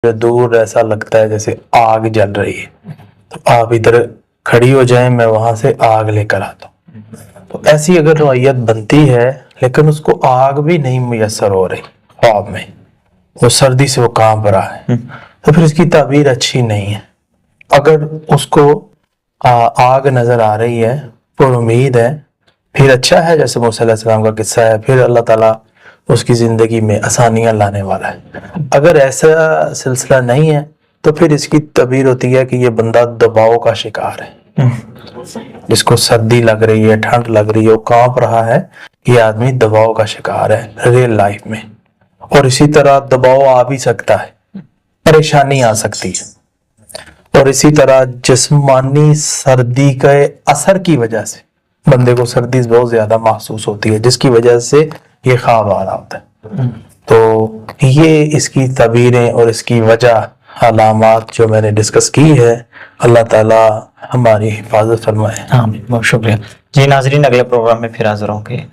جو دور ایسا لگتا ہے جیسے آگ جل رہی ہے، تو آپ ادھر کھڑی ہو جائیں، میں وہاں سے آگ لے کر آتا ہوں۔ تو ایسی اگر نوعیت بنتی ہے لیکن اس کو آگ بھی نہیں میسر ہو رہی خواب میں، وہ سردی سے وہ کانپ رہا ہے، تو پھر اس کی تعبیر اچھی نہیں ہے۔ اگر اس کو آگ نظر آ رہی ہے، پر امید ہے، پھر اچھا ہے، جیسے موسیٰ علیہ السلام کا قصہ ہے، پھر اللہ تعالیٰ اس کی زندگی میں آسانیاں لانے والا ہے۔ اگر ایسا سلسلہ نہیں ہے تو پھر اس کی تعبیر ہوتی ہے کہ یہ بندہ دباؤ کا شکار ہے، جس کو سردی لگ رہی ہے، ٹھنڈ لگ رہی ہے، وہ کانپ رہا ہے، یہ آدمی دباؤ کا شکار ہے ریل لائف میں۔ اور اسی طرح دباؤ آ بھی سکتا ہے، پریشانی آ سکتی ہے، اور اسی طرح جسمانی سردی کے اثر کی وجہ سے بندے کو سردی بہت زیادہ محسوس ہوتی ہے، جس کی وجہ سے یہ خواب آ رہا ہوتا ہے۔ تو یہ اس کی تعبیریں اور اس کی وجہ علامات جو میں نے ڈسکس کی ہے، اللہ تعالیٰ ہماری حفاظت فرمائے۔ آمین، بہت شکریہ جی۔ ناظرین، اگلے پروگرام میں پھر حاضر ہوں گے۔